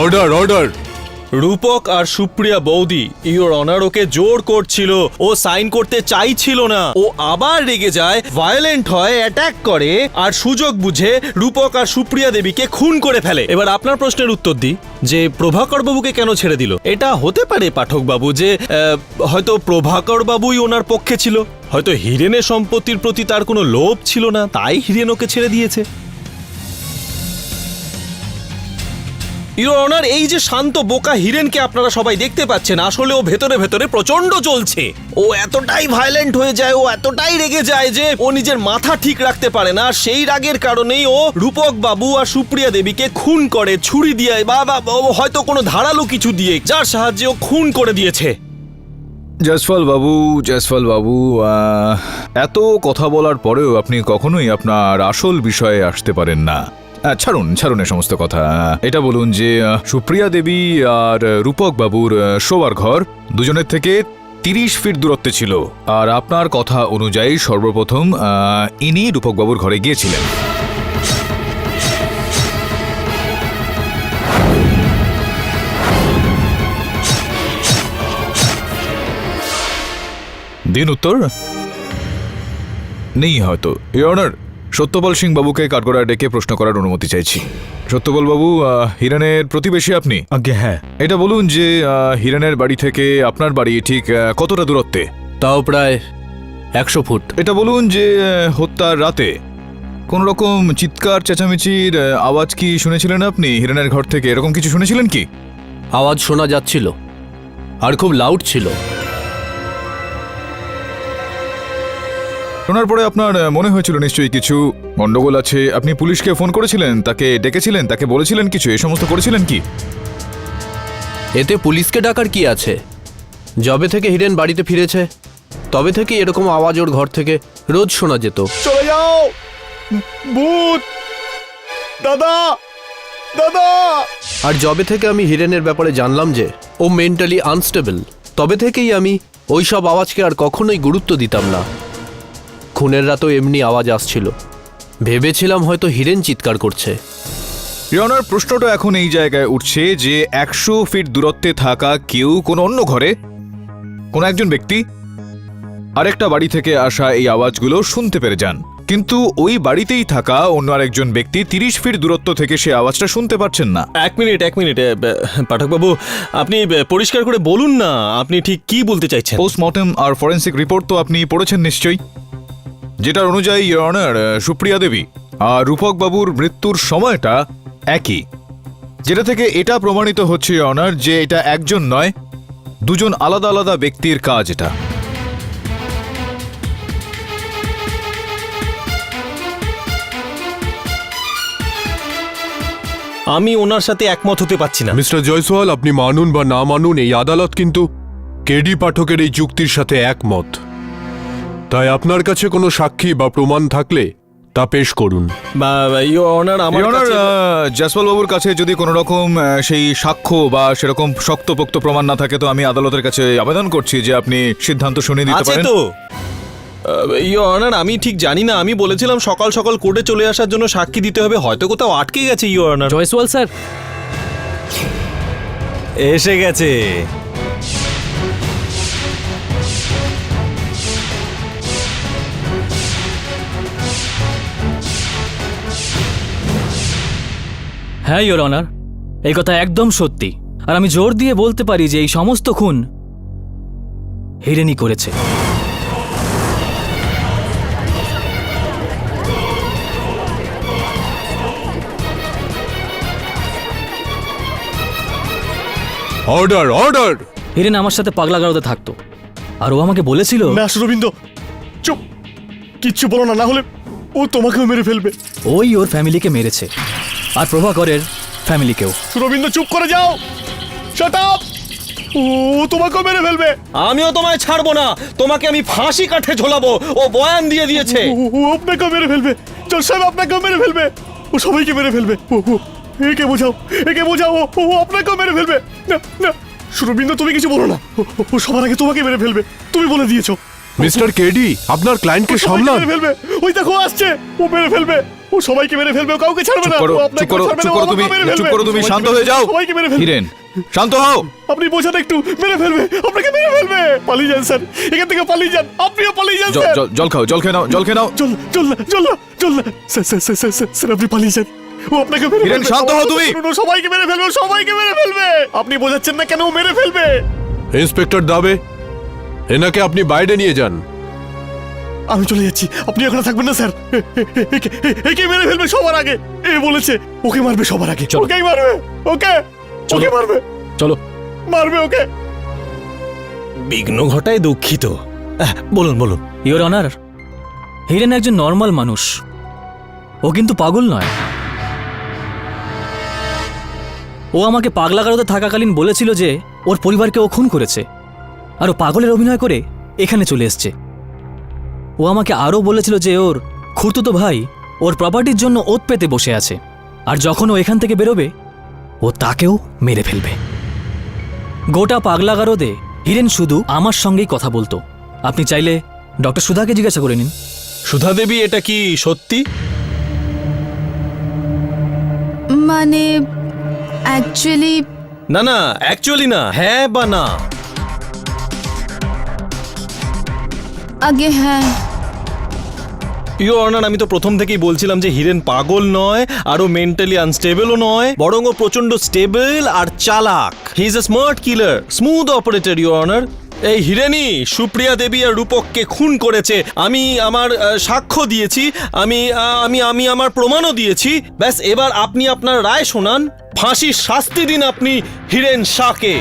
অর্ডার। রূপক আর সুপ্রিয়া বৌদি, ইওর অনার, ওকে জোর করছিল, ও সাইন করতে চাইছিল না। ও আবার রেগে যায়, ভায়োলেন্ট হয়, অ্যাটাক করে, আর সুযোগ বুঝে রূপক আর সুপ্রিয়া দেবীকে খুন করে ফেলে। এবার আপনার প্রশ্নের উত্তর দিই, যে প্রভাকর বাবুকে কেন ছেড়ে দিল? এটা হতে পারে পাঠক বাবু যে হয়তো প্রভাকর বাবুই ওনার পক্ষে ছিল, হয়তো হিরেনের সম্পত্তির প্রতি তার কোনো লোভ ছিল না, তাই হিরেন ওকে ছেড়ে দিয়েছে। ইওর অনার, এই যে শান্ত বোকা হিরেনকে আপনারা সবাই দেখতে পাচ্ছেন, আসলে ও ভেতরে ভেতরে প্রচন্ড চলছে। ও এতটাই ভায়োলেন্ট হয়ে যায়, ও এতটাই রেগে যায় যে ও নিজের মাথা ঠিক রাখতে পারে না। সেই রাগের কারণেই ও রূপক বাবু আর সুপ্রিয়া দেবীকে খুন করে ছুরি দিয়ে বা হয়তো কোনো ধারালো কিছু দিয়ে, যার সাহায্যে ও খুন করে দিয়েছে। জয়সওয়াল বাবু, এত কথা বলার পরেও আপনি কখনোই আপনার আসল বিষয়ে আসতে পারেন না। ছাড়ুন এ সমস্ত কথা। এটা বলুন যে সুপ্রিয়া দেবী আর রূপক বাবুর শোবার ঘর দুজনের থেকে 30 ফিট দূরত্বে ছিল, আর আপনার কথা অনুযায়ী সর্বপ্রথম ইনি রূপক বাবুর ঘরে গিয়েছিলেন। দিন উত্তর নেই হয়তো। ইওর অনার, সত্যপাল সিং বাবুকে কাঠগড়ায় ডেকে প্রশ্ন করার অনুমতি চাইছি। সত্যপাল বাবু, হিরেনের প্রতিবেশী আপনি? আগে হ্যাঁ। এটা বলুন যে হিরেনের বাড়ি থেকে আপনার বাড়ি ঠিক কতটা দূরত্বে? তাও প্রায় 100 ফুট। এটা বলুন যে হত্যার রাতে কোন রকম চিৎকার চেঁচামেচির আওয়াজ কি শুনেছিলেন আপনি হিরেনের ঘর থেকে? এরকম কিছু শুনেছিলেন কি? আওয়াজ শোনা যাচ্ছিল আর খুব লাউড ছিল। শোনার পরে আপনার মনে হয়েছিল নিশ্চয়ই কিছু গন্ডগোল আছে। আপনি পুলিশকে ফোন করেছিলেন, তাকে ডেকেছিলেন, তাকে বলেছিলেন কিছু, এই সমস্ত করেছিলেন কি? এতে পুলিশকে ডাকার কি আছে? যবে থেকে হিরেন বাড়িতে ফিরেছে তবে থেকে এরকম আওয়াজ ওর ঘর থেকে রোজ শোনা যেত। চলে যাও ভূত! দাদা, দাদা! আর যবে থেকে আমি হিরেনের ব্যাপারে জানলাম যে ও মেন্টালি আনস্টেবল, তবে থেকেই আমি ওই সব আওয়াজকে আর কখনোই গুরুত্ব দিতাম না। খুনের রাতেও এমনি আওয়াজ আসছিল, ভেবেছিলাম হয়তো হিরেন চিৎকার করছে। ইওর প্রশ্নটা এখন এই জায়গায় উঠছে যে 100 ফিট দূরত্বে থাকা কেউ কোনো অন্য ঘরে কোনো একজন ব্যক্তি আরেকটা বাড়ি থেকে আসা এই আওয়াজগুলো শুনতে পেরে যান, কিন্তু ওই বাড়িতেই থাকা অন্য আরেকজন ব্যক্তি 30 ফিট দূরত্ব থেকে সে আওয়াজটা শুনতে পাচ্ছেন না। এক মিনিট পাঠকবাবু, আপনি পরিষ্কার করে বলুন না আপনি ঠিক কি বলতে চাইছেন। পোস্টমর্টেম আর ফরেন্সিক রিপোর্ট তো আপনি পড়েছেন নিশ্চয়ই, যেটার অনুযায়ী ইওর অনার সুপ্রিয়া দেবী আর রূপক বাবুর মৃত্যুর সময়টা একই, যেটা থেকে এটা প্রমাণিত হচ্ছে ইওর অনার যে এটা একজন নয়, দুজন আলাদা আলাদা ব্যক্তির কাজ এটা। আমি ওনার সাথে একমত হতে পারছি না। মিস্টার জয়সওয়াল, আপনি মানুন বা না মানুন, এই আদালত কিন্তু কেডি পাঠকের এই যুক্তির সাথে একমত। তাই আপনার কাছে কোনো সাক্ষী বা প্রমাণ থাকলে তা পেশ করুন। ইওর অনার, আমার কাছে জয়সওয়াল বাবুর কাছে যদি কোনো রকম সেই সাক্ষ্য বা সেরকম শক্তপোক্ত প্রমাণ না থাকে তো আমি আদালতের কাছে আবেদন করছি যে আপনি সিদ্ধান্ত শুনিয়ে দিতে আছে পারেন। তো। ইওর অনার, আমি ঠিক জানি না, আমি বলেছিলাম সকাল সকাল কোর্টে চলে আসার জন্য সাক্ষী দিতে হবে, হয়তো কোথাও আটকে গেছে। ইওর অনার, জয়সওয়াল স্যার এসে গেছে। হ্যাঁ ইওর অনার, এই কথা একদম সত্যি, আর আমি জোর দিয়ে বলতে পারি যে এই সমস্ত খুন হিরেনই করেছে। Order, order! হিরেন আমার সাথে পাগলা গারদে থাকতো, আর ও আমাকে বলেছিল না সুরবিন্দ, চুপ! কিচ্ছু বলো না, না হলে ও তোমাকেও মেরে ফেলবে। ওই ওর ফ্যামিলিকে মেরেছে, আর প্রভাকরের ফ্যামিলিকেও। সুরবিন্দ, চুপ করে যাও! Shut up! ও তোমাকেও মেরে ফেলবে। আমিও তোমায় ছাড়বো না, তোমাকে আমি ফাঁসি কাঠে ঝোলাবো। ও বয়ান দিয়ে দিয়েছে। ও আপনাকেও মেরে ফেলবে। জজ সাহেব, আপনাকেও মেরে ফেলবে। ও সবাইকে মেরে ফেলবে। একে বোঝাও, একে বোঝাও। ও আপনাকেও মেরে ফেলবে। না না সুরবিন্দ, তুমি কিছু বলো না। ও সবার আগে তোমাকে মেরে ফেলবে, তুমি বলে দিয়েছো। মিস্টার কেডি, আপনার ক্লায়েন্টকে সবাইকে সামলান। মেরে ফেলবে। ওই দেখো আসছে, ও মেরে ফেলবে। ও সবাইকে মেরে ফেলবে, ও কাউকে ছাড়বে না। ও আপনাকে ছাড়বে না, ও আমাকেও মেরে ফেলবে। চুপ করো তুমি, শান্ত হয়ে যাও। সবাইকে মেরে ফেলবে। হিরেন, শান্ত হও। আপনি বোঝান একটু, মেরে ফেলবে, আপনাকে মেরে ফেলবে। পালিয়ে যান স্যার, এখান থেকে পালিয়ে যান। আপনিও পালিয়ে যান স্যার। জল খাও, জল খেয়ে নাও, জল খেয়ে নাও। চল চল না, চল না, চল না। স্যার আপনি পালিয়ে যান। ও আপনাকে মেরে হিরেন, ফেলবে। শান্ত হও তুমি। ও সবাইকে মেরে ফেলবে, ও সবাইকে মেরে ফেলবে। আপনি বোঝাচ্ছেন না কেন ও মেরে ফেলবে? ইন্সপেক্টর দাবে, এনাকে আপনি বাইরে নিয়ে যান। আমি চলে যাচ্ছি, আপনি এখানে থাকবেন না স্যার। একে মেরে ফেলবে সবার আগে, এ বলেছে ওকে মারবে সবার আগে, চলো। ওকেই মারবে, ওকে চলো। মারবে, চলো। মারবে ওকে। বিঘ্ন ঘটায় দুঃখিত। বলুন বলুন। ইওর অনার, হিরেন একজন নর্মাল মানুষ, ও কিন্তু পাগল নয়। ও আমাকে পাগলাগারদে থাকাকালীন বলেছিল যে ওর পরিবারকে ও খুন করেছে, আর ও পাগলের অভিনয় করে এখানে চলে এসছে। ও আমাকে আরও বলেছিল যে ওর খুড়তুতো ভাই ওর প্রপার্টির জন্য ওত পেতে বসে আছে, আর যখন ও এখান থেকে বেরোবে ও তাকেও মেরে ফেলবে। গোটা পাগলাগারদে হিরেন শুধু আমার সঙ্গেই কথা বলতো। আপনি চাইলে ডক্টর সুধাকে জিজ্ঞাসা করে নিন। সুধা দেবী, এটা কি সত্যি? মানে অ্যাকচুয়ালি না না, অ্যাকচুয়ালি না, হ্যাঁ বা না? আগে হ্যাঁ। ইওর অনার, আমি তো প্রথম থেকেই বলছিলাম যে হিরেন পাগল নয়, আরো মেন্টালি আনস্টেবলও নয়, বরং ও প্রচন্ড স্টেবল আর চালাক। He is a smart killer, smooth operator, your honour. এই হিরেনই সুপ্রিয়া দেবী আর রূপককে খুন করেছে। আমি আমার সাক্ষ্য দিয়েছি, আমি আমি আমি আমার প্রমাণও দিয়েছি। ব্যাস, এবার আপনি আপনার রায় শোনান, ফাঁসির শাস্তি দিন আপনি হিরেন শাহকে।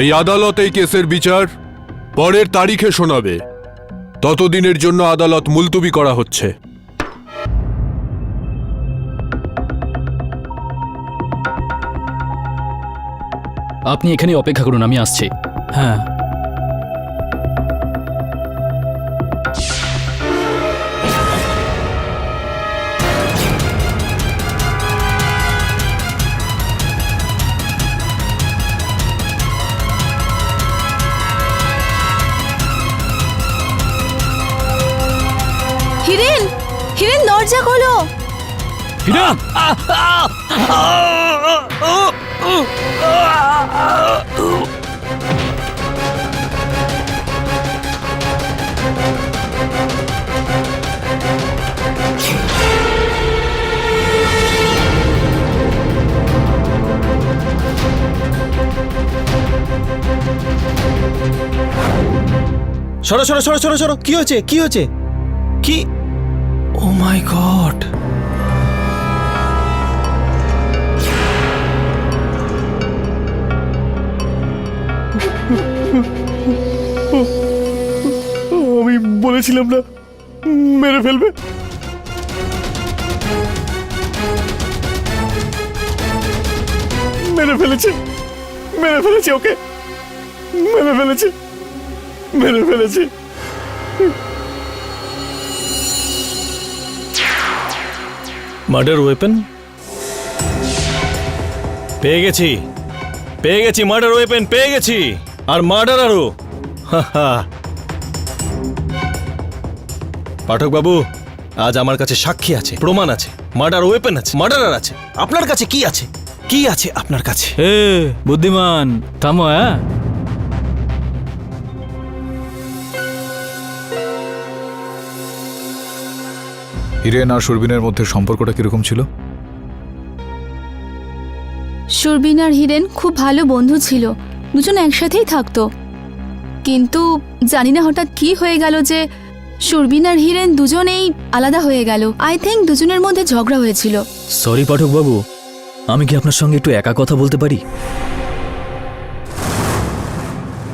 এই আদালত এই কেসের বিচার পরের তারিখে শোনাবে। ততদিনের জন্য আদালত মুলতবি করা হচ্ছে। আপনি এখানে অপেক্ষা করুন, আমি আসছি। হ্যাঁ, হিরেন, হিরেন দরজা খোলো। হিরেন! সরো সরো সরো সরো সরো, কি হয়েছে, কি হয়েছে, কি? ও মাই গড! আমি বলেছিলাম না মেরে ফেলবে। মেরে ফেলেছে, মেরে ফেলেছে ওকে, মেরে ফেলেছে, মেরে ফেলেছে। মার্ডার ওয়েপন পেয়ে গেছি, পেয়ে গেছি, মার্ডার ওয়েপন পেয়ে গেছি, আর মার্ডারারও। পাঠক বাবু, আজ আমার কাছে সাক্ষী আছে, প্রমাণ আছে, মার্ডার ওয়েপন আছে, মার্ডারার আছে। আপনার কাছে কি আছে? কি আছে আপনার কাছে? এ বুদ্ধিমান, থামো। হ্যাঁ, হিরেন আর সুরবিনের মধ্যে সম্পর্কটা কিরকম ছিল? সুরবিন আর হিরেন খুব ভালো বন্ধু ছিল, দুজন একসাথেই থাকতো। কিন্তু জানি না হঠাৎ কি হয়ে গেল যে সুরবিন আর হিরেন দুজনেই আলাদা হয়ে গেল। আই থিঙ্ক দুজনের মধ্যে ঝগড়া হয়েছিল। সরি পাঠক বাবু, আমি কি আপনার সঙ্গে একটু একা কথা বলতে পারি?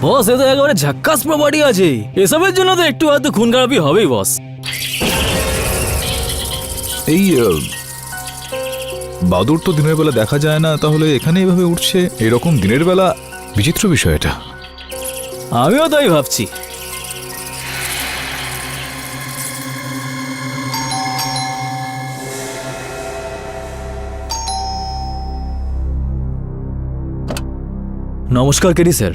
বস, এ তো একেবারে ঝাক্কাস প্রপার্টি আছে, এসবের জন্য তো একটু হয়তো খুন খারাপি হবেই বস। এই বাদুর তো দিনের বেলা দেখা যায় না, তাহলে এখানে এভাবে উঠছে, এরকম দিনের বেলা বিচিত্র বিষয় এটা। আমিও তাই ভাবছি। নমস্কার কেডি স্যার।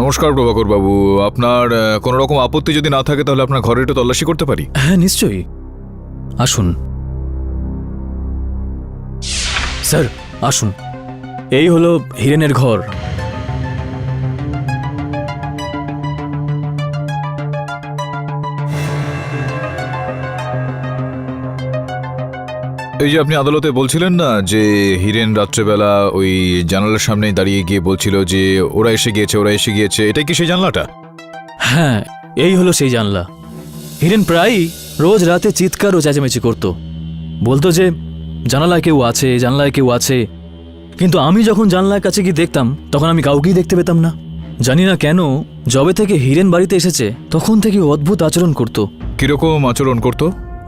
নমস্কার প্রভাকর বাবু, আপনার কোনো রকম আপত্তি যদি না থাকে তাহলে আপনার ঘরে একটু তল্লাশি করতে পারি? হ্যাঁ নিশ্চয়ই, আসুন স্যার, আসুন। এই হলো হিরেনের ঘর। এই যে আপনি আদালতে বলছিলেন না যে হিরেন রাত্রেবেলা ওই জানালার সামনে দাঁড়িয়ে গিয়ে বলছিল যে ওরা এসে গিয়েছে, ওরা এসে গিয়েছে, এটাই কি সেই জানলাটা? হ্যাঁ, এই হলো সেই জানলা। হিরেন প্রায়ই রোজ রাতে চিৎকার ও চেঁচামেচি করতো, বলতো যে জানালায় কেউ আছে, জানলায় কেউ আছে। কিন্তু আমি যখন জানলার কাছে গিয়ে দেখতাম তখন আমি কাউকেই দেখতে পেতাম না। জানি না কেন যবে থেকে হিরেন বাড়িতে এসেছে তখন থেকে অদ্ভুত আচরণ করত। কিরকম আচরণ করতো?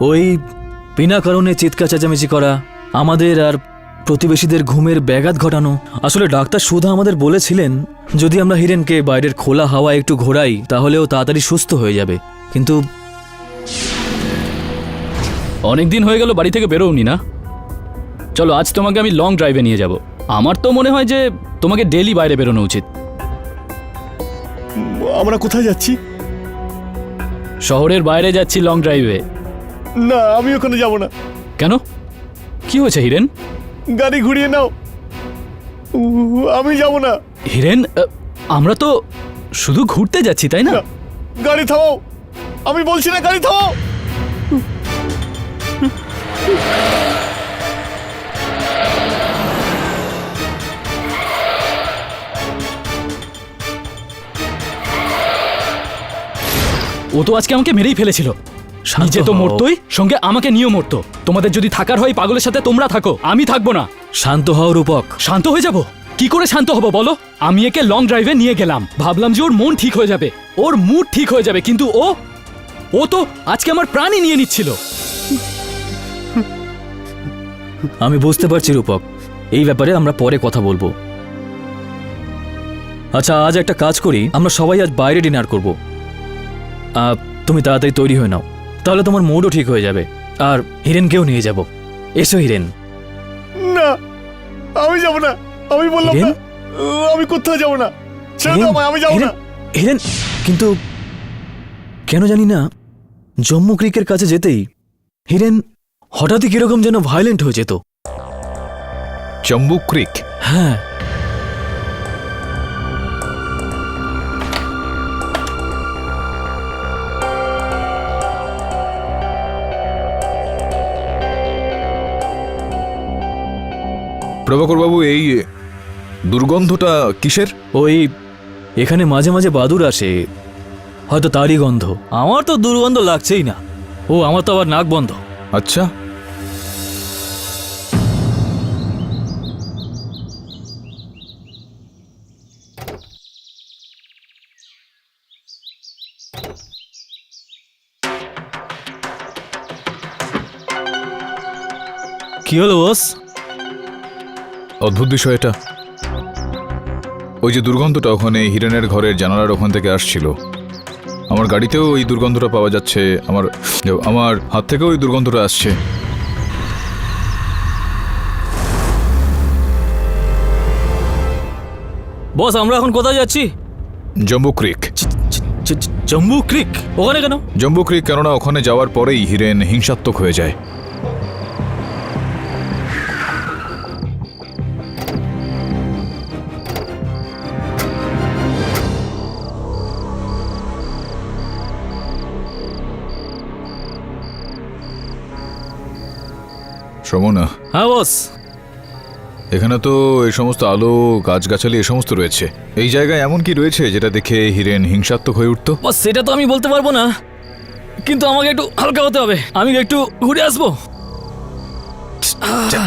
ওই বিনা কারণে চিৎকার চেঁচামেচি করা, আমাদের আর প্রতিবেশীদের ঘুমের ব্যাঘাত ঘটানো। আসলে ডাক্তার সুধা আমাদের বলেছিলেন যদি আমরা হিরেনকে বাইরের খোলা হাওয়ায় একটু ঘোরাই তাহলেও তাড়াতাড়ি সুস্থ হয়ে যাবে, কিন্তু অনেক দিন হয়ে গেল বাড়ি থেকে বেরোওনি না? চলো আজ তোমাকে আমি লং ড্রাইভে নিয়ে যাব। আমার তো মনে হয় যে তোমাকে ডেলি বাইরে বেরোনো উচিত। আমরা কোথায় যাচ্ছি? শহরের বাইরে যাচ্ছি লং ড্রাইভে। না, আমি ওখানে যাব না। কেন, কি হয়েছে হিরেন? গাড়ি ঘুরিয়ে নাও, আমি যাব না। হিরেন, আমরা তো শুধু ঘুরতে যাচ্ছি, তাই না? না, গাড়ি থামাও, আমি বলছি না, গাড়ি থামাও। ও তো আজকে আমাকে মেরেই ফেলেছিল। নিজে তো মরতই, সঙ্গে আমাকে নিয়েও মরতো। তোমাদের যদি থাকার হয় পাগলের সাথে তোমরা থাকো, আমি থাকবো না। শান্ত হও রূপক। শান্ত হয়ে যাব? কি করে শান্ত হব বলো? আমি একে লং ড্রাইভে নিয়ে গেলাম, ভাবলাম যে ওর মন ঠিক হয়ে যাবে, ওর মুড ঠিক হয়ে যাবে, কিন্তু ও তো আজকে আমার প্রাণই নিয়ে নিচ্ছিল। আমি বুঝতে পারছি রূপক, এই ব্যাপারে আমরা পরে কথা বলবো। আচ্ছা, আজ একটা কাজ করি, আমরা সবাই আজ বাইরে ডিনার করব। তুমি তাড়াতাড়ি তৈরি হয়ে নাও, তাহলে তোমার মুডও ঠিক হয়ে যাবে। আর হিরেনকেও নিয়ে যাব। এসো হিরেন। না, আমি যাব না, আমি বললাম না, হিরেন? আমি কোথাও যাব না। ছেড়ে দাও আমায়, আমি যাব না। হিরেন, কিন্তু কেন জানি না জম্মু ক্রিকের কাছে যেতেই হিরেন হঠাৎই কিরকম যেন ভায়োলেন্ট হয়ে যেত। জম্বু ক্রিক? হ্যাঁ, প্রভাকর বাবু, এই দুর্গন্ধটা কিসের? ওই এখানে মাঝে মাঝে বাদুর আসে, হয়তো তারই গন্ধ। আমার তো দুর্গন্ধ লাগছেই না। ও, আমার তো আবার নাক বন্ধ। আচ্ছা, কি হলো বস? অদ্ভুত বিষয় এটা। ওই যে দুর্গন্ধটা ওখানে হিরেনের ঘরের জানালার ওখান থেকে আসছিল, আমার গাড়িতেও ওই দুর্গন্ধটা পাওয়া যাচ্ছে, আমার হাত থেকেও ওই দুর্গন্ধটা আসছে। বস, আমরা এখন কোথায় যাচ্ছি? জম্বু ক্রিক। জম্বু ক্রিক? ওখানে কেন? জম্বু ক্রিক কেননা ওখানে যাওয়ার পরেই হিরেন হিংসাত্মক হয়ে যায়। শোমনা, হ্যাঁ বস। এখানে তো এই সমস্ত আলো, গাছগাছালি এ সমস্ত রয়েছে। এই জায়গায় এমন কি রয়েছে যেটা দেখে হিরেন হিংসাত্মক হয়ে উঠতো? বস, সেটা তো আমি বলতে পারবো না, কিন্তু আমাকে একটু হালকা হতে হবে। আমি একটু ঘুরে আসবো। যা